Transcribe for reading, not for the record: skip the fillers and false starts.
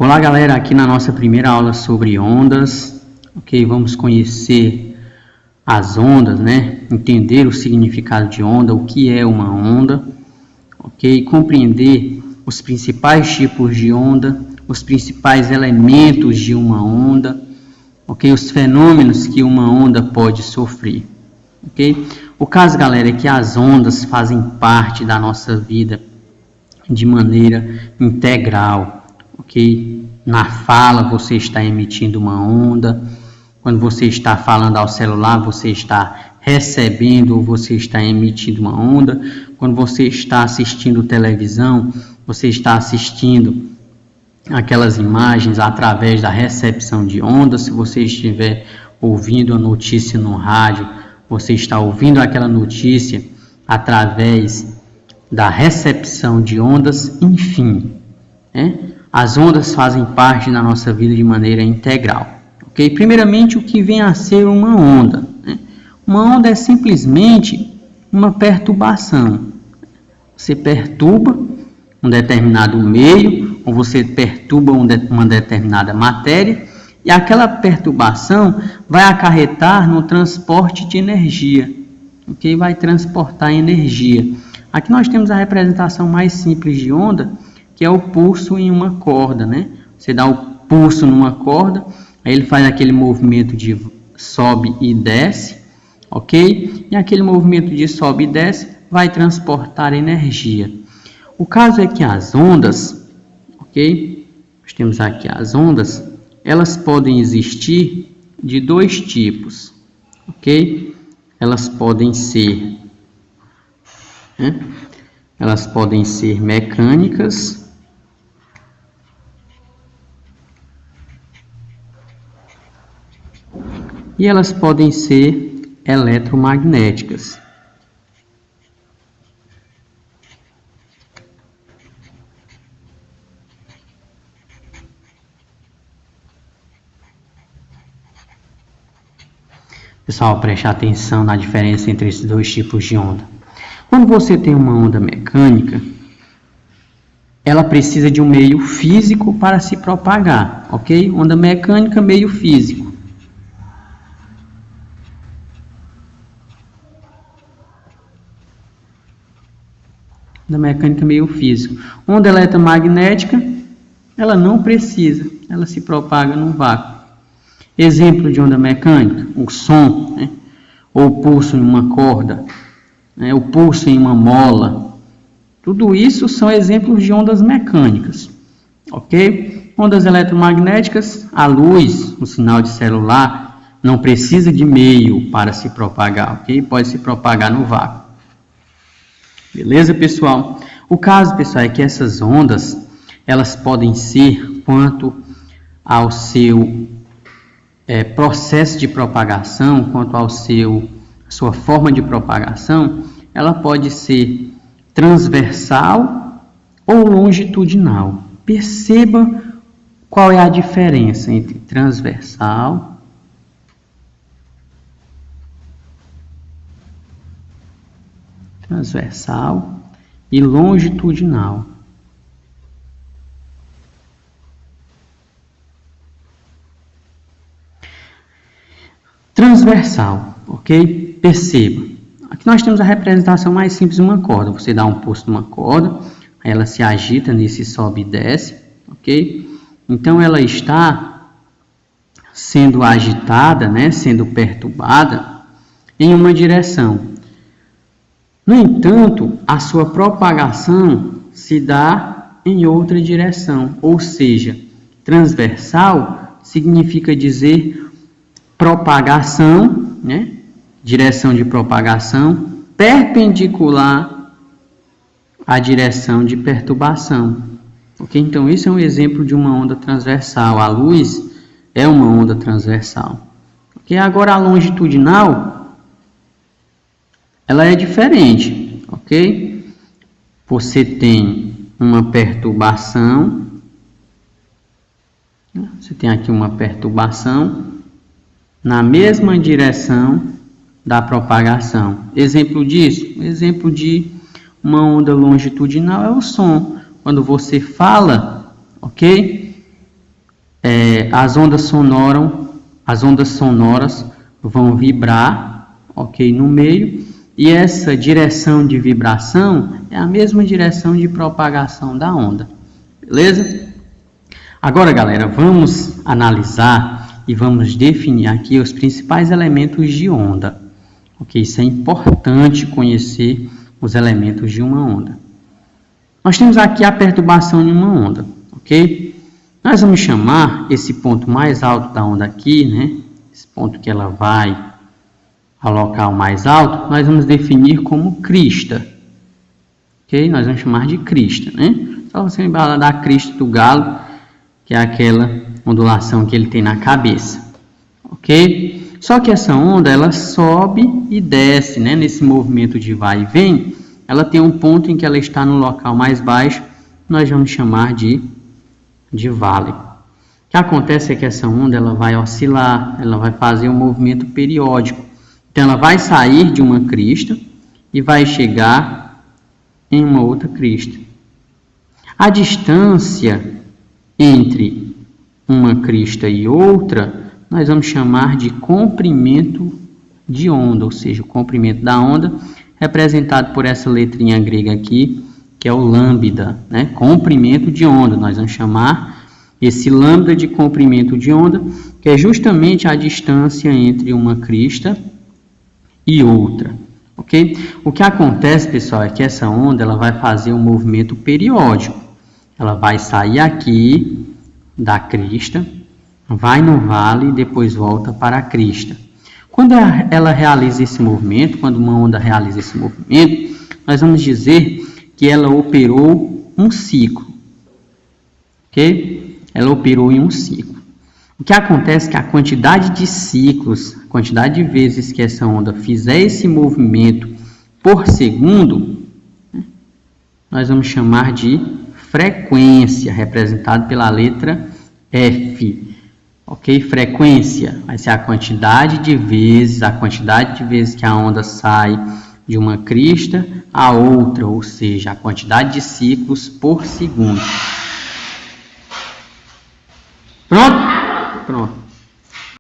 Olá galera, aqui na nossa primeira aula sobre ondas, ok? Vamos conhecer as ondas, né? Entender o significado de onda, o que é uma onda, ok? Compreender os principais tipos de onda, os principais elementos de uma onda, ok? Os fenômenos que uma onda pode sofrer, ok? O caso, galera, é que as ondas fazem parte da nossa vida de maneira integral, ok? Na fala você está emitindo uma onda, quando você está falando ao celular você está recebendo ou você está emitindo uma onda, quando você está assistindo televisão você está assistindo aquelas imagens através da recepção de ondas. Se você estiver ouvindo a notícia no rádio, você está ouvindo aquela notícia através da recepção de ondas, enfim, né? As ondas fazem parte da nossa vida de maneira integral, ok? Primeiramente, o que vem a ser uma onda, né? Uma onda é simplesmente uma perturbação. Você perturba um determinado meio, ou você perturba uma determinada matéria, e aquela perturbação vai acarretar no transporte de energia, ok? Vai transportar energia. Aqui nós temos a representação mais simples de onda, que é o pulso em uma corda, né? Você dá o pulso numa corda, aí ele faz aquele movimento de sobe e desce, ok? E aquele movimento de sobe e desce vai transportar energia. O caso é que as ondas, ok? Nós temos aqui as ondas, elas podem existir de dois tipos, ok? Elas podem ser, né? Elas podem ser mecânicas e elas podem ser eletromagnéticas. Pessoal, preste atenção na diferença entre esses dois tipos de onda. Quando você tem uma onda mecânica, ela precisa de um meio físico para se propagar, ok? Onda mecânica, meio físico. Onda mecânica, meio físico. Onda eletromagnética, ela não precisa, ela se propaga no vácuo. Exemplo de onda mecânica, o som, né? Ou o pulso em uma corda, né? O pulso em uma mola. Tudo isso são exemplos de ondas mecânicas, ok? Ondas eletromagnéticas, a luz, o sinal de celular, não precisa de meio para se propagar, ok? Pode se propagar no vácuo. Beleza, pessoal? O caso, pessoal, é que essas ondas, elas podem ser, quanto ao seu processo de propagação, quanto ao sua forma de propagação, ela pode ser transversal ou longitudinal. Perceba qual é a diferença entre transversal e longitudinal. Transversal, ok? Perceba. Aqui nós temos a representação mais simples de uma corda. Você dá um pulso numa corda, aí ela se agita nesse sobe e desce, ok? Então ela está sendo agitada, né? Sendo perturbada em uma direção. No entanto, a sua propagação se dá em outra direção, ou seja, transversal significa dizer propagação, né? Direção de propagação perpendicular à direção de perturbação, ok? Então, isso é um exemplo de uma onda transversal. A luz é uma onda transversal, ok? Agora, a longitudinal, ela é diferente, ok? Você tem uma perturbação, você tem aqui uma perturbação na mesma direção da propagação. Exemplo disso, exemplo de uma onda longitudinal é o som. Quando você fala, ok? as ondas sonoras vão vibrar, ok, no meio, e essa direção de vibração é a mesma direção de propagação da onda, beleza? Agora, galera, vamos analisar e vamos definir aqui os principais elementos de onda, ok? Isso é importante conhecer os elementos de uma onda. Nós temos aqui a perturbação de uma onda, ok? Nós vamos chamar esse ponto mais alto da onda aqui, né? Esse ponto que ela vai ao local mais alto, nós vamos definir como crista, ok? Nós vamos chamar de crista, né? Só você lembrar da crista do galo, que é aquela ondulação que ele tem na cabeça, ok? Só que essa onda, ela sobe e desce, né? Nesse movimento de vai e vem, ela tem um ponto em que ela está no local mais baixo, nós vamos chamar de vale. O que acontece é que essa onda, ela vai oscilar, ela vai fazer um movimento periódico. Então, ela vai sair de uma crista e vai chegar em uma outra crista. A distância entre uma crista e outra, nós vamos chamar de comprimento de onda, ou seja, o comprimento da onda, representado por essa letrinha grega aqui, que é o lambda, né? Comprimento de onda. Nós vamos chamar esse lambda de comprimento de onda, que é justamente a distância entre uma crista e outra, ok? O que acontece, pessoal, é que essa onda, ela vai fazer um movimento periódico. Ela vai sair aqui da crista, vai no vale e depois volta para a crista. Quando ela realiza esse movimento, quando uma onda realiza esse movimento, nós vamos dizer que ela operou um ciclo, ok? Ela operou em um ciclo. O que acontece é que a quantidade de ciclos, a quantidade de vezes que essa onda fizer esse movimento por segundo, nós vamos chamar de frequência, representado pela letra F. Ok? Frequência vai ser a quantidade de vezes que a onda sai de uma crista a outra, ou seja, a quantidade de ciclos por segundo.